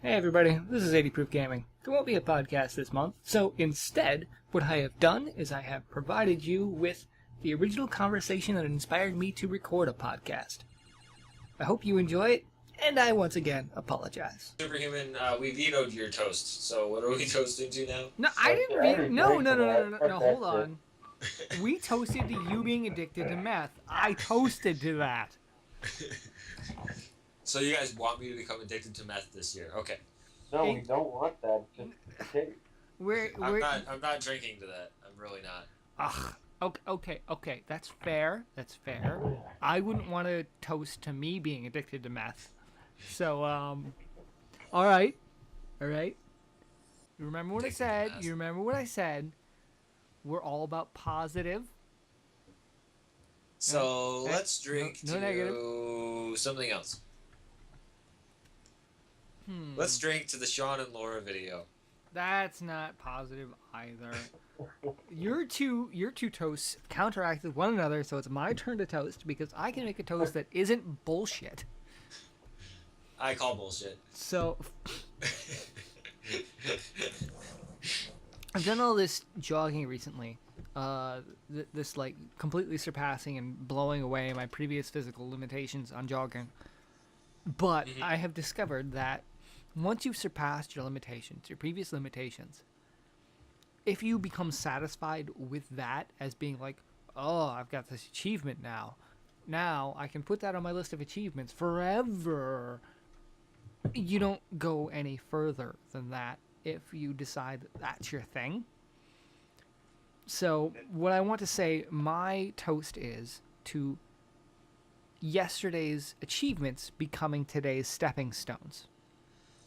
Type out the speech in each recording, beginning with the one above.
Hey everybody, this is 80 Proof Gaming. There won't be a podcast this month, so instead, what I have done is I have provided you with the original conversation that inspired me to record a podcast. I hope you enjoy it, and I once again apologize. Superhuman, we vetoed your toast, so what are we toasting to now? No, I didn't No, hold on. We toasted to you being addicted to meth. I toasted to that. So you guys want me to become addicted to meth this year? Okay. No, we don't want that. Just okay. I'm not drinking to that. I'm really not. Okay. That's fair. I wouldn't want to toast to me being addicted to meth. So, all right. You remember what I said? We're all about positive. So let's drink no to negative. Something else. Let's drink to the Sean and Laura video. That's not positive either. Your two toasts counteracted one another, so it's my turn to toast because I can make a toast that isn't bullshit. I call bullshit. So I've done all this jogging recently. This like completely surpassing and blowing away my previous physical limitations on jogging. But I have discovered that once you've surpassed your limitations, your previous limitations, if you become satisfied with that as being like, oh, I've got this achievement now I can put that on my list of achievements forever. You don't go any further than that if you decide that that's your thing. So what I want to say, my toast is to yesterday's achievements becoming today's stepping stones.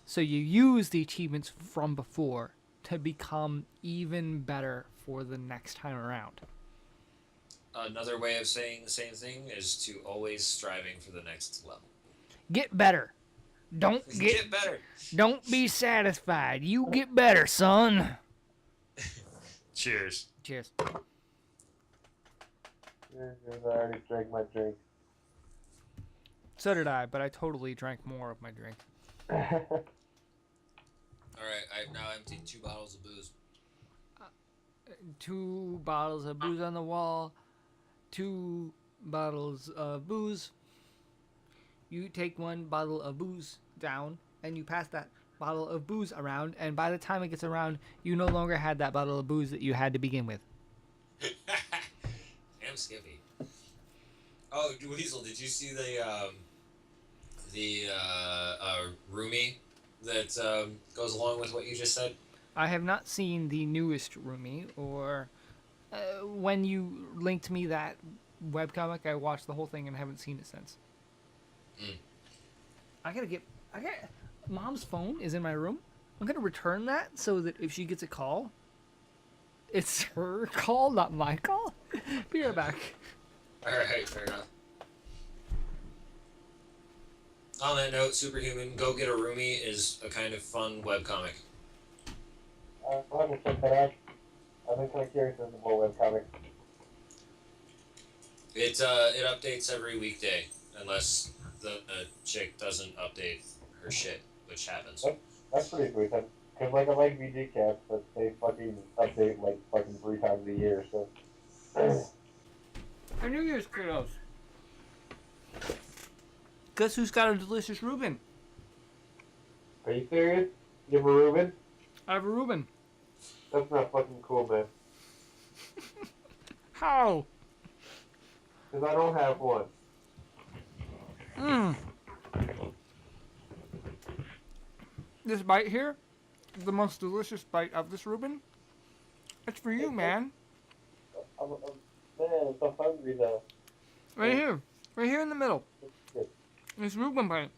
So you use the achievements from before to become even better for the next time around. Another way of saying the same thing is to always striving for the next level. Get better. Get better. Don't be satisfied. You get better, son. Cheers. Cheers. I already drank my drink. So did I, but I totally drank more of my drink. Alright, I've now emptied 2 bottles of booze. 2 bottles of booze on the wall. 2 bottles of booze. You take 1 bottle of booze down, and you pass that bottle of booze around, and by the time it gets around, you no longer had that bottle of booze that you had to begin with. Damn Skippy. Oh, Weasel, did you see the roomie that goes along with what you just said? I have not seen the newest roomie, or when you linked me that webcomic, I watched the whole thing and haven't seen it since. Mom's phone is in my room. I'm gonna return that so that if she gets a call, it's her call, not my call. Be right back. Alright, fair enough. On that note, Superhuman, Go Get a Roomie is a kind of fun webcomic. I'm going to check that out. I've been kind of curious as to the whole webcomic. It updates every weekday, unless the chick doesn't update her shit, which happens. That's pretty sweet. Because I like VG cats, but they fucking update like fucking 3 times a year, so. I knew you was kudos. Guess who's got a delicious Reuben? Are you serious? You have a Reuben? I have a Reuben. That's not fucking cool, man. How? Because I don't have one. This bite here, the most delicious bite of this Reuben. It's for you, man. Man, I'm so hungry though. Right here in the middle. This Reuben bite.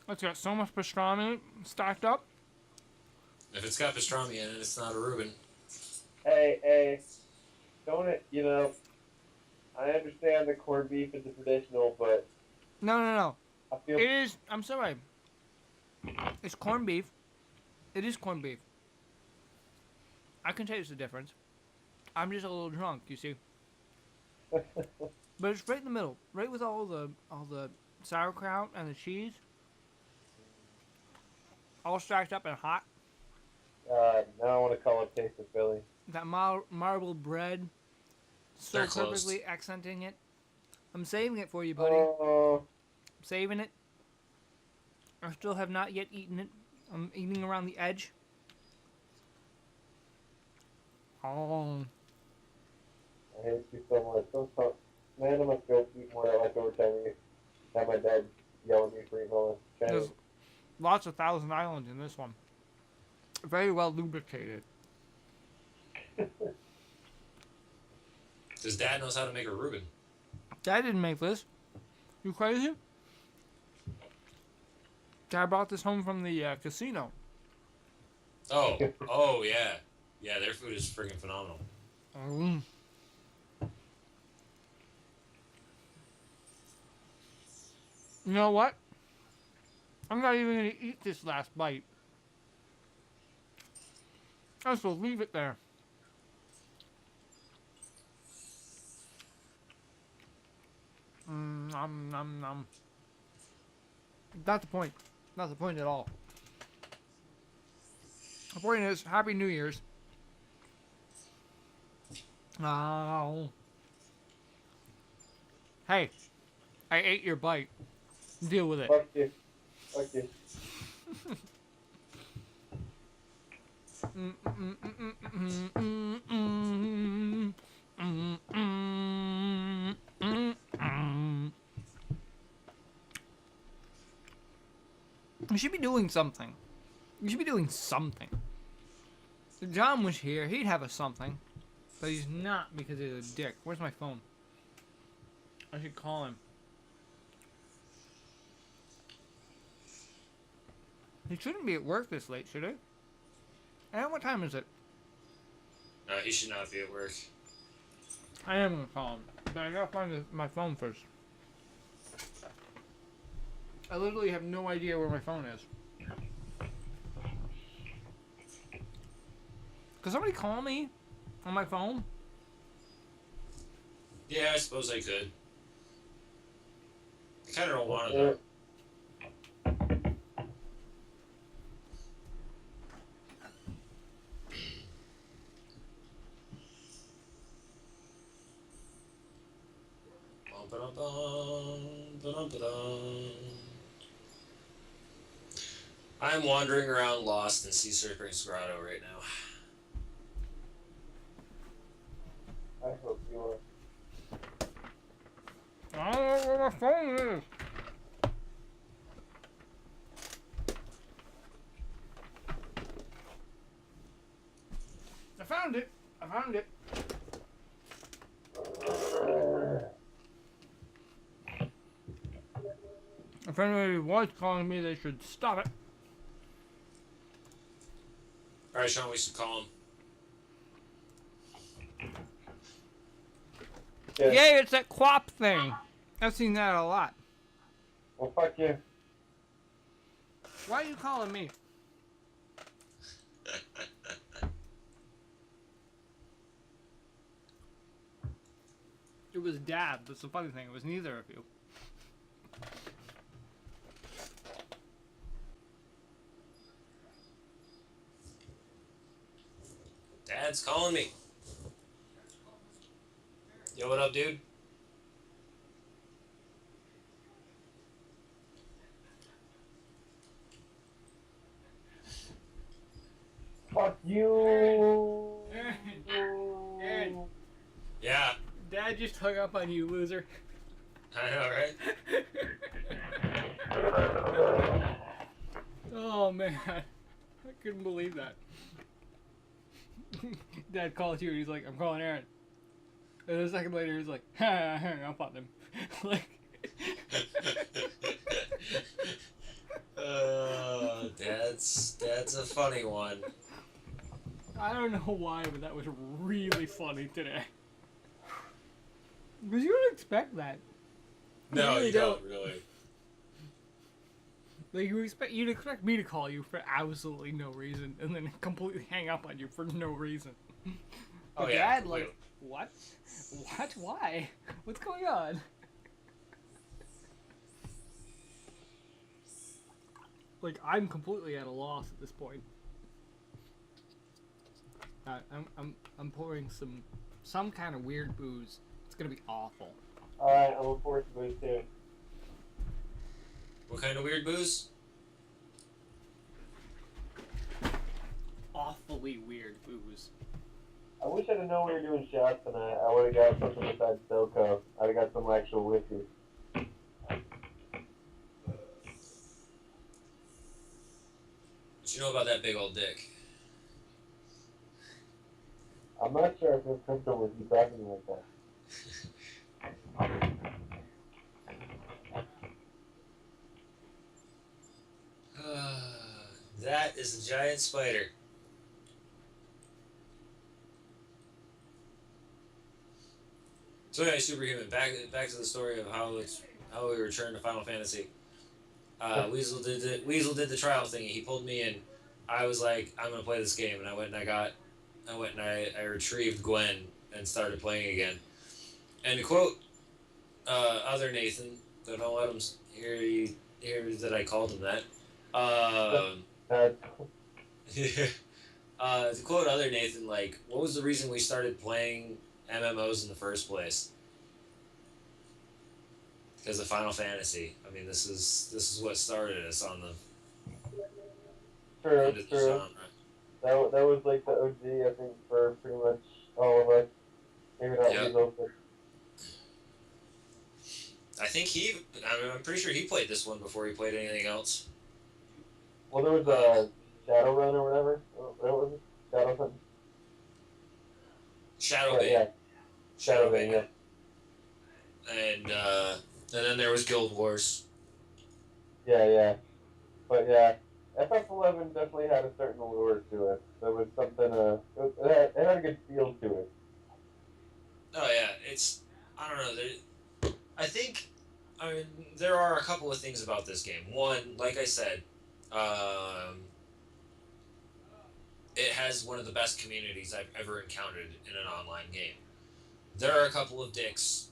It's got so much pastrami stacked up. If it's got pastrami in it, it's not a Reuben. Hey, don't it, I understand the corned beef is the traditional, but... No. I feel... It is, I'm sorry. It's corned beef. It is corned beef. I can taste the difference. I'm just a little drunk, you see. But it's right in the middle. Right with all the sauerkraut and the cheese. all stacked up and hot. Now I want to call it Taste of Philly. That marbled bread, so They're close. perfectly accenting it. I'm saving it for you, buddy. Oh, I'm saving it. I still have not yet eaten it. I'm eating around the edge. Oh, I hate you so much. Man, I must go eat more leftover time. Have my dad yell at me for eating all this there's Chinese. lots of Thousand Islands in this one. Very well lubricated. His dad knows how to make a Reuben. Dad didn't make this. You crazy? Dad brought this home from the casino. Oh, yeah. Yeah, their food is freaking phenomenal. Mm. You know what? I'm not even gonna eat this last bite. I just will leave it there. Nom, nom, nom. Not the point. Not the point at all. The point is, Happy New Year's. Oh. Hey, I ate your bite. Deal with it. Fuck you. Fuck you. You should be doing something. You should be doing something. If John was here, he'd have a something. But he's not because he's a dick. Where's my phone? I should call him. He shouldn't be at work this late, should he? And what time is it? He should not be at work. I am gonna call him. But I gotta find my phone first. I literally have no idea where my phone is. Could somebody call me on my phone? Yeah, I suppose I could. I kind of don't want to, though. I'm wandering around lost in Sea Serpent's Grotto right now. I hope you are. I don't know where my phone is. I found it. I found it. If anybody was calling me, they should stop it. Alright, Sean, we should call him. Yeah. Yay, it's that quap thing. I've seen that a lot. Well, fuck you. Why are you calling me? It was Dad. That's the funny thing. It was neither of you. Dad's calling me. Yo, what up, dude? Fuck you. Aaron. Yeah, Dad just hung up on you, loser. I know, right? Oh man, I couldn't believe that. Dad calls you and he's like, "I'm calling Aaron." And a second later, he's like, "I hung up on him." Like, Dad's a funny one. I don't know why, but that was really funny today. Because you don't expect that. No, really you don't really. Like you'd expect me to call you for absolutely no reason, and then completely hang up on you for no reason. Oh But yeah. Dad, like, what? What? Why? What's going on? Like, I'm completely at a loss at this point. I'm pouring some kind of weird booze. It's gonna be awful. Alright, I'm a force boost too. What kind of weird booze? Awfully weird booze. I wish I didn't know we were doing shots tonight. I would have got something besides SoCo. I'd have got some actual whiskey. What you know about that big old dick? I'm not sure if it's comfortable with you talking like that. That is a giant spider. So anyway, Superhuman. Back to the story of how we returned to Final Fantasy. Weasel did the trial thingy. He pulled me in. I was like, I'm gonna play this game, and I went and I retrieved Gwen and started playing again. And to quote other Nathan, so don't let him hear that I called him that. To quote other Nathan, like, what was the reason we started playing MMOs in the first place? Because of Final Fantasy. I mean, this is what started us on the True. genre. That was like the OG, I think, for pretty much all of us. Maybe not Yep. Weasel, but I think I'm pretty sure he played this one before he played anything else. well, there was a Shadowrun or whatever. What was it? Shadow something? Shadowbane. Yeah. Shadowbane, yeah. And then there was Guild Wars. Yeah. But yeah, FF11 definitely had a certain allure to it. There was something, it had a good feel to it. Oh yeah, I don't know. I mean, there are a couple of things about this game. One, like I said, it has one of the best communities I've ever encountered in an online game. There are a couple of dicks,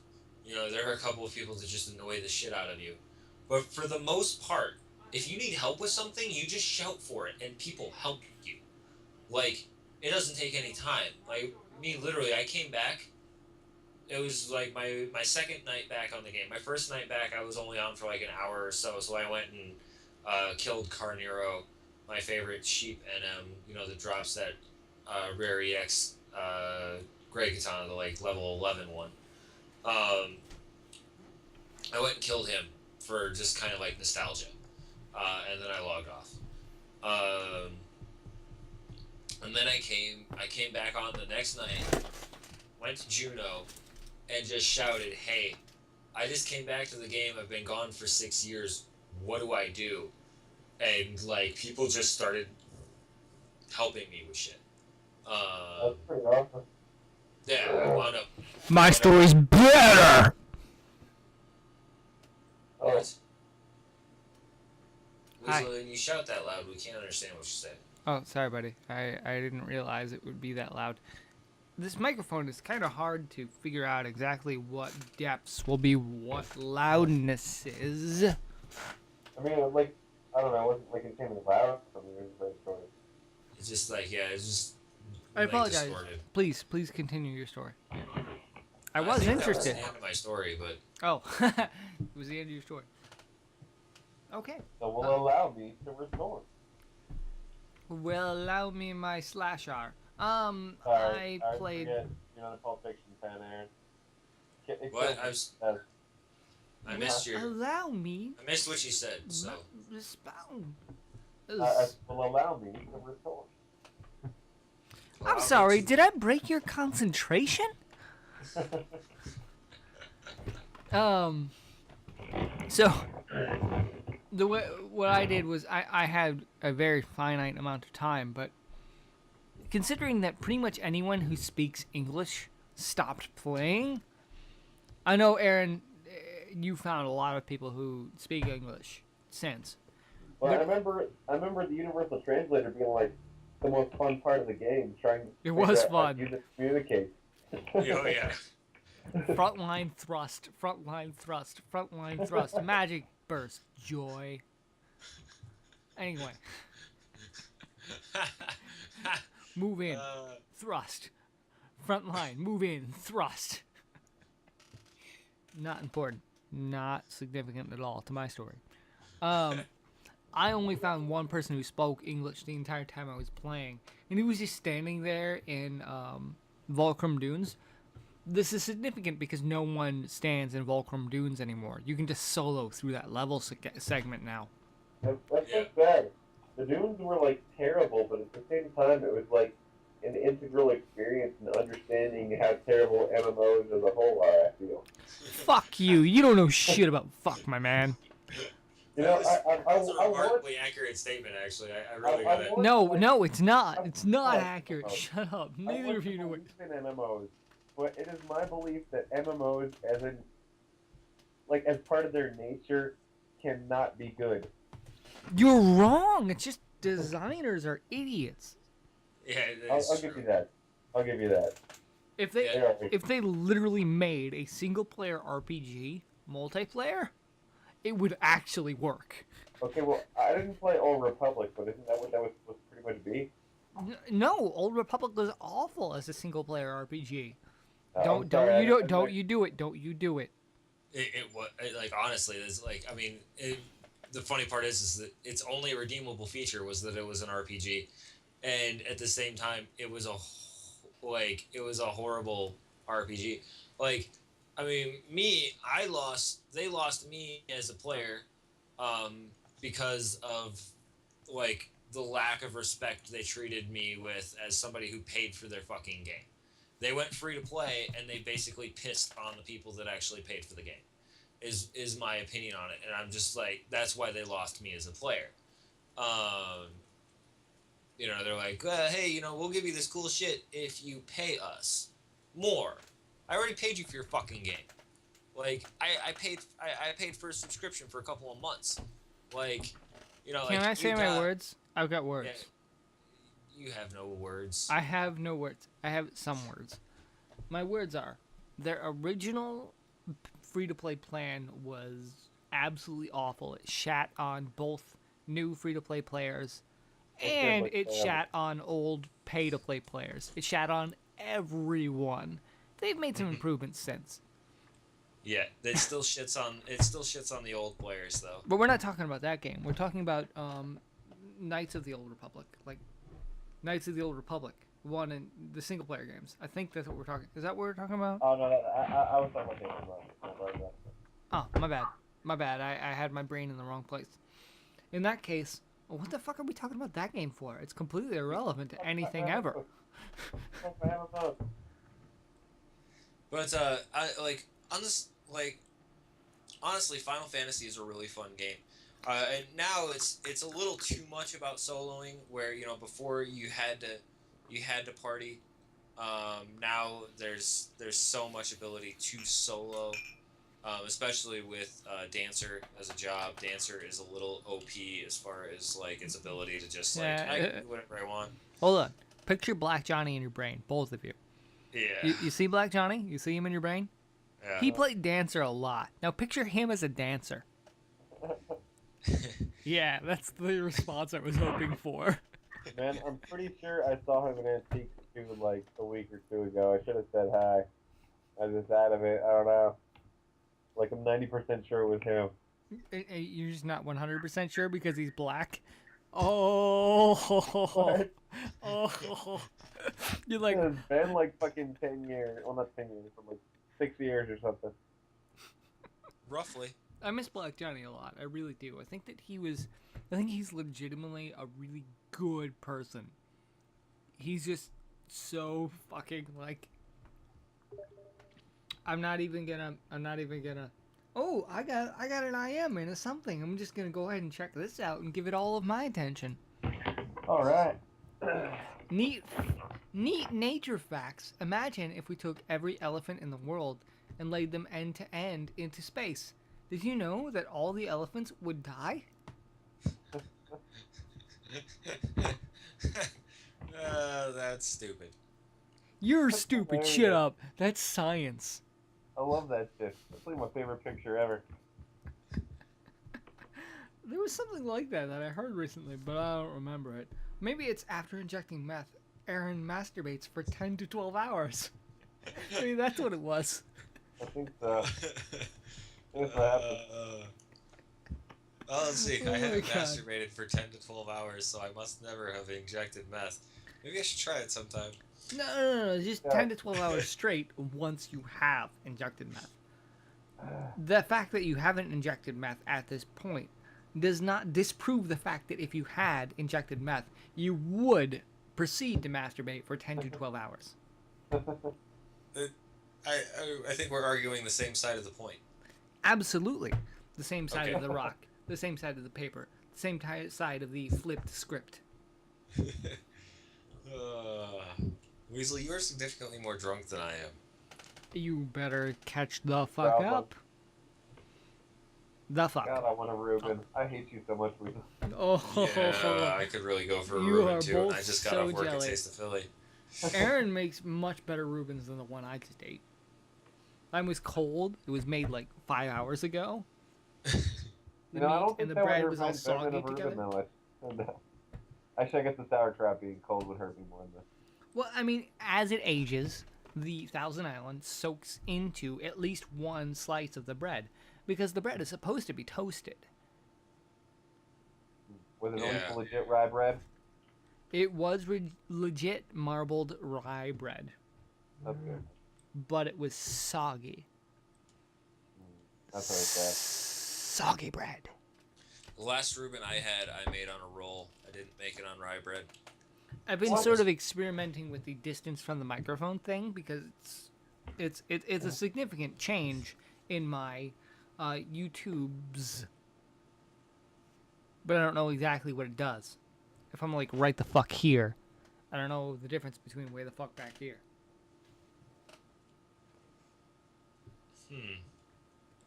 there are a couple of people that just annoy the shit out of you. But for the most part, if you need help with something, you just shout for it, and people help you. Like, it doesn't take any time. Like, me, literally, I came back. It was like my second night back on the game. My first night back, I was only on for like an hour or so I went and killed Carnero, my favorite sheep NM, that drops that rare EX Grey Katana, the like level 11 one. I went and killed him for just kind of like nostalgia, and then I logged off. And then I came back on the next night, went to Juno, and just shouted, "Hey, I just came back to the game. I've been gone for 6 years. What do I do?" And like people just started helping me with shit. That's pretty awesome. Yeah, I wound up. My story's better. What? Hi. Weasel, when you shout that loud, we can't understand what you say. Oh, sorry, buddy. I didn't realize it would be that loud. This microphone is kind of hard to figure out exactly what depths will be what loudnesses. I mean, like, I don't know, it wasn't like it came in loud from me, it was very short. It's just like, yeah, it's just. I apologize. Distorted. Please continue your story. I think was that interested. was the end of my story, but Oh, it was the end of your story. Okay. So will allow me to restore. Will allow me my slasher. Sorry, I played. Forget, you're not a Pulp Fiction fan, Aaron. what? I missed your. Allow me. I missed what you said. So. Respond. Will allow me to restore. I'm sorry. Did I break your concentration? So what I did was I had a very finite amount of time, but considering that pretty much anyone who speaks English stopped playing, I know, Aaron, you found a lot of people who speak English since. Well, I remember the Universal Translator being like the most fun part of the game, trying to It was figure out fun. how you communicate. Oh yeah. Frontline thrust, frontline thrust, frontline thrust, magic burst, joy. Anyway, move in, uh, thrust. Front line, move in, thrust. Not important. Not significant at all to my story. I only found one person who spoke English the entire time I was playing, and he was just standing there in Volcrum Dunes. This is significant because no one stands in Volcrum Dunes anymore. You can just solo through that level segment now. That's yeah. so sad. The dunes were like terrible, but at the same time, it was like an integral experience in understanding how terrible MMOs as a whole are. I feel. Fuck you. You don't know shit about fuck, my man. You That know, was that's a I want remarkably accurate statement, actually. I really I gotta. want No, like no, it's not. I It's want not like accurate. MMOs. Shut up. I Neither want of to you know it. believe in MMOs, but it is my belief that MMOs, as in like as part of their nature, cannot be good. You're wrong. It's just designers are idiots. Yeah, that I'll, is I'll true. give you that. I'll give you that. If Yeah. they They are. if they literally made a single player RPG multiplayer, it would actually work. Okay, well, I didn't play Old Republic, but isn't that what that was supposed to pretty much be? No, Old Republic was awful as a single player RPG. I'm Don't sorry, don't I you didn't, don't don't you do it. Don't you do it. It was like honestly, it's like I mean, the funny part is that its only redeemable feature was that it was an RPG, and at the same time, it was it was a horrible RPG. Like, I mean, they lost me as a player, because of like the lack of respect they treated me with as somebody who paid for their fucking game. They went free to play and they basically pissed on the people that actually paid for the game. Is my opinion on it, and I'm just like that's why they lost me as a player. Um, they're like, hey, we'll give you this cool shit if you pay us more. I already paid you for your fucking game. Like I paid for a subscription for a couple of months. Like, Can I say my words? I've got Yeah, words. you have no words. I have no words. I have some words. My words are their original free to play plan was absolutely awful. It shat on both new free to play players and it shat on old pay to play players. It shat on everyone. They've made some improvements since. Yeah, it still shits on the old players though. But we're not talking about that game. We're talking about Knights of the Old Republic. Like Knights of the Old Republic. One in the single player games. I think that's what we're talking. Is that what we're talking about? Oh no, I was talking about different. Oh, my bad. My bad. I had my brain in the wrong place. In that case, what the fuck are we talking about that game for? It's completely irrelevant to anything ever. But honestly, Final Fantasy is a really fun game. And now it's a little too much about soloing, where before you had to party. Now there's so much ability to solo, especially with Dancer as a job. Dancer is a little OP as far as like its ability to just like I can do whatever I want. Hold on. Picture Black Johnny in your brain, both of you. Yeah. You see Black Johnny? You see him in your brain? Yeah. He played Dancer a lot. Now picture him as a dancer. Yeah, that's the response I was hoping for. Man, I'm pretty sure I saw him in Antiques too like a week or two ago. I should have said hi. I was just out of it. I don't know. Like I'm 90% sure it was him. You're just not 100% sure because he's black? Oh. What? Oh. You're like, It's been like fucking 10 years. Well, not 10 years, but like 6 years or something. Roughly. I miss Black Johnny a lot. I really do. I think he's legitimately a really good person. He's just so fucking like. I'm not even gonna. Oh, I got an IM into something. I'm just gonna go ahead and check this out and give it all of my attention. All right. Neat nature facts. Imagine if we took every elephant in the world and laid them end to end into space. Did you know that all the elephants would die? That's stupid. You're That's stupid. hilarious. Shut up. That's science. I love that shit. That's like my favorite picture ever. There was something like that I heard recently, but I don't remember it. Maybe it's after injecting meth, Aaron masturbates for 10 to 12 hours. Maybe that's what it was. I think so. If that happened. Well, let's see. Oh I my haven't God. masturbated for 10 to 12 hours, so I must never have injected meth. Maybe I should try it sometime. No. Just Yeah. 10 to 12 hours straight once you have injected meth. The fact that you haven't injected meth at this point does not disprove the fact that if you had injected meth, you would proceed to masturbate for 10 to 12 hours. I think we're arguing the same side of the point. Absolutely. The same side Okay. of the rock, the same side of the paper, the same side of the flipped script. Weasley, you are significantly more drunk than I am. You better catch the fuck Problem. up. The fuck. God, I want a Reuben. I hate you so much, Reuben. Oh, Yeah, I could really go for a You Reuben are too. And I both just got so off work jealous. at Taste of Philly. Aaron makes much better Reubens than the one I just ate. Mine was cold. It was made like 5 hours ago. The You know, I don't meat think and the that would bread hurt was all mine better than soggy a Reuben, together. though. No. Actually, I guess the sauerkraut being cold would hurt me more than this. Well, I mean, as it ages, the Thousand Island soaks into at least one slice of the bread because the bread is supposed to be toasted. Was it Yeah. at least legit rye bread? It was legit marbled rye bread, That's good. but it was soggy. That's always bad. Soggy bread. The last Reuben I had, I made on a roll. I didn't make it on rye bread. I've been What? sort of experimenting with the distance from the microphone thing because it's a significant change in my YouTube's, but I don't know exactly what it does. If I'm like right the fuck here, I don't know the difference between way the fuck back here.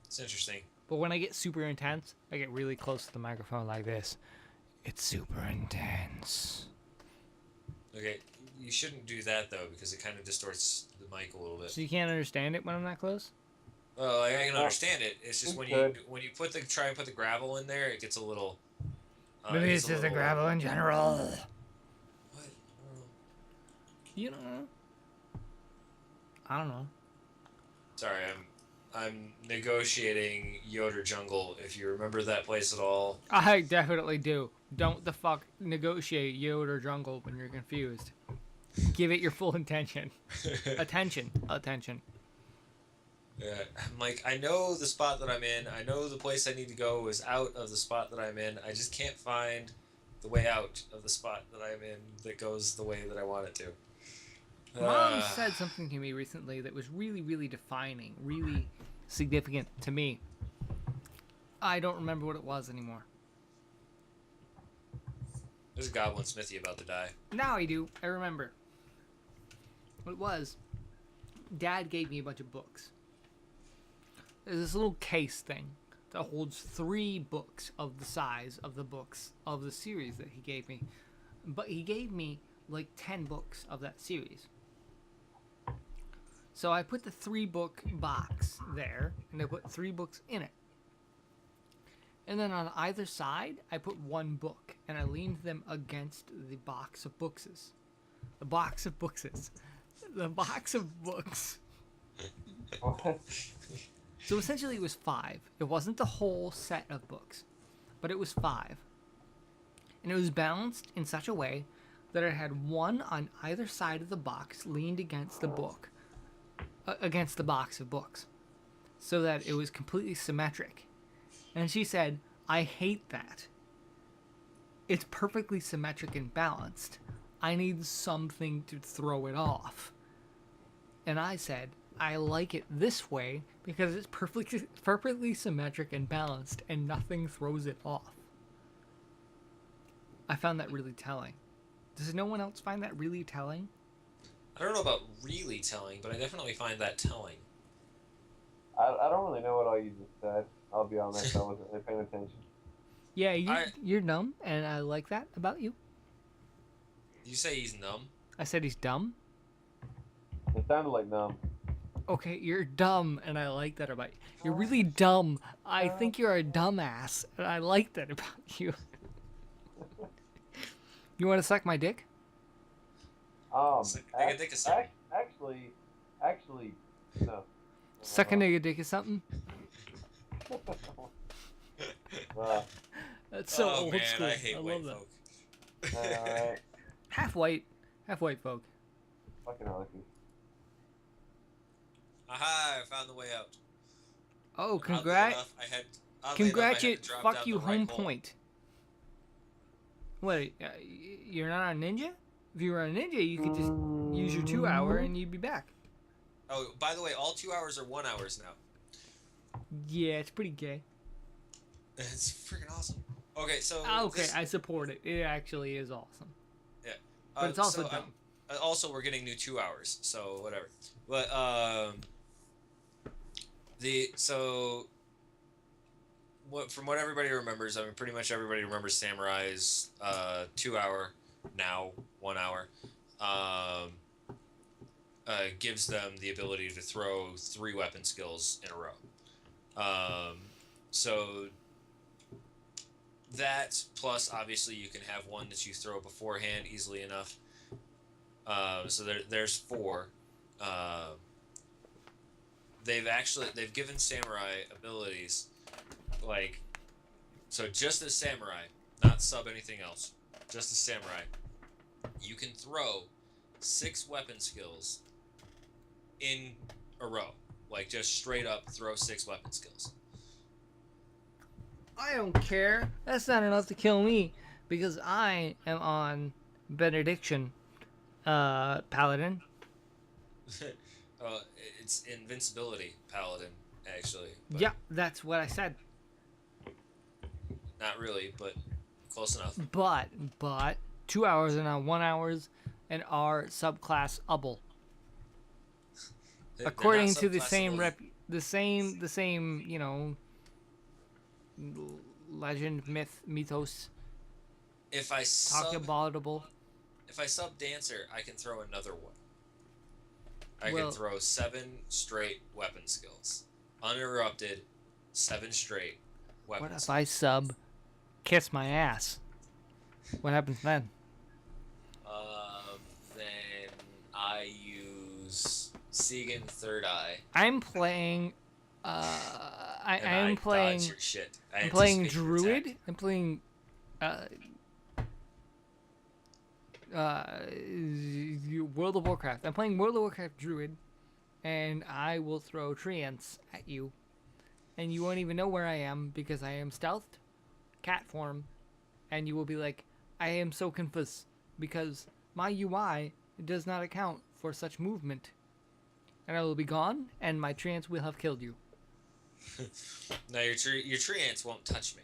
It's interesting. But when I get super intense, I get really close to the microphone like this. It's super intense. Okay, you shouldn't do that though because it kind of distorts the mic a little bit. So you can't understand it when I'm that close? Well, I can understand it. It's just Okay. when you try and put the gravel in there, it gets a little. Maybe it it's gets a just the little- gravel in general. What? You know. I don't know. Sorry, I'm negotiating Yoder Jungle. If you remember that place at all. I definitely do. Don't the fuck negotiate Yoder Jungle when you're confused. Give it your full attention. Attention. Yeah, I'm like, I know the spot that I'm in. I know the place I need to go is out of the spot that I'm in. I just can't find the way out of the spot that I'm in that goes the way that I want it to. Mom said something to me recently that was really, really defining, really significant to me. I don't remember what it was anymore. There's a goblin smithy about to die. Now I do. I remember. What it was, Dad gave me a bunch of books. There's this little case thing that holds 3 books of the size of the books of the series that he gave me. But he gave me like 10 books of that series. So I put the 3-book box there, and I put 3 books in it. And then on either side, I put 1 book, and I leaned them against the box of bookses. The box of bookses. The box of books. So essentially it was 5. It wasn't the whole set of books, but it was 5. And it was balanced in such a way that it had 1 on either side of the box leaned against the book, against the box of books, so that it was completely symmetric. And she said, I hate that. It's perfectly symmetric and balanced. I need something to throw it off. And I said, I like it this way because it's perfectly symmetric and balanced and nothing throws it off. I found that really telling. Does no one else find that really telling? I don't know about really telling, but I definitely find that telling. I don't really know what all you just said. I'll be honest, I wasn't really paying attention. Yeah, you're dumb, and I like that about you. You say he's numb? I said he's dumb. It sounded like numb. Okay, you're dumb, and I like that about you. You're really dumb. I think you're a dumbass, and I like that about you. You want to suck my dick? Suck a nigga dick or something. Actually, no. Suck a nigga dick is something? Uh, That's so Oh old man, school. I hate white love that. folk. alright. Half white folk. Fucking lucky. Aha! I found the way out. Oh, Oddly congrat! enough, I had to Congratulate! drop Fuck down you, the right home hole. point. Wait, you're not a ninja? If you were a ninja, you could just use your 2 hour and you'd be back. Oh, by the way, all 2 hours are 1 hours now. Yeah, it's pretty gay. It's freaking awesome. Okay, so Okay, this- I support it. It actually is awesome. yeah, But it's also so, dumb. also we're getting new 2 hours, so whatever. But from what everybody remembers, I mean, pretty much everybody remembers Samurai's 2 hour, now 1 hour. Gives them the ability to throw 3 weapon skills in a row. So that plus obviously you can have one that you throw beforehand easily enough. So there's 4. They've given samurai abilities like, so just as samurai, not sub anything else, just as samurai, you can throw 6 weapon skills in a row, like just straight up throw 6 weapon skills. I don't care. That's not enough to kill me because I am on benediction, paladin. It's invincibility paladin actually. But Yeah, that's what I said. not really, but close enough. But 2 hours are now 1 hours and are subclass ubble. They're According not to the subclassable. same the same, you know, legend, mythos, If I talk sub aboutable. If I sub dancer, I can throw another one. I Well- can throw 7 straight weapon skills, uninterrupted. 7 straight weapon What if skills. I sub kiss my ass? What happens then? Then I use Segan Third Eye. I'm playing I And am dodge playing your shit. I I'm playing anticipate your druid. attack. I'm playing World of Warcraft. I'm playing World of Warcraft druid, and I will throw treants at you, and you won't even know where I am because I am stealthed, cat form, and you will be like, I am so confused because my UI does not account for such movement, and I will be gone, and my treants will have killed you. No, your tree ants won't touch me.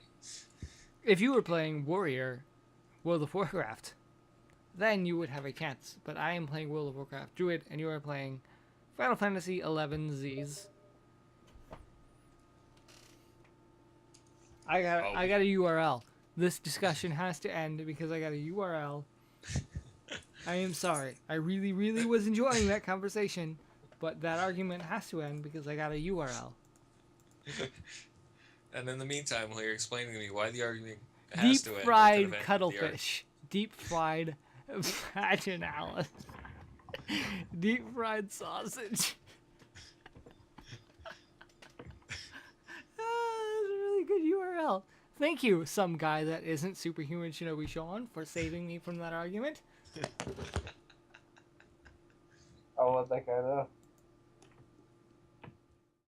If you were playing Warrior, World of Warcraft, then you would have a chance. But I am playing World of Warcraft Druid, and you are playing Final Fantasy 11 Z's. I got a URL. This discussion has to end because I got a URL. I am sorry. I really, really was enjoying that conversation, but that argument has to end because I got a URL. And in the meantime, while you're explaining to me why the argument has Deep to end, fried I could have ended the cuttlefish. Deep fried vaginalis. Deep fried sausage. That's a really good URL. Thank you, some guy that isn't Superhuman Shinobi Sean, for saving me from that argument. I'll let that guy know.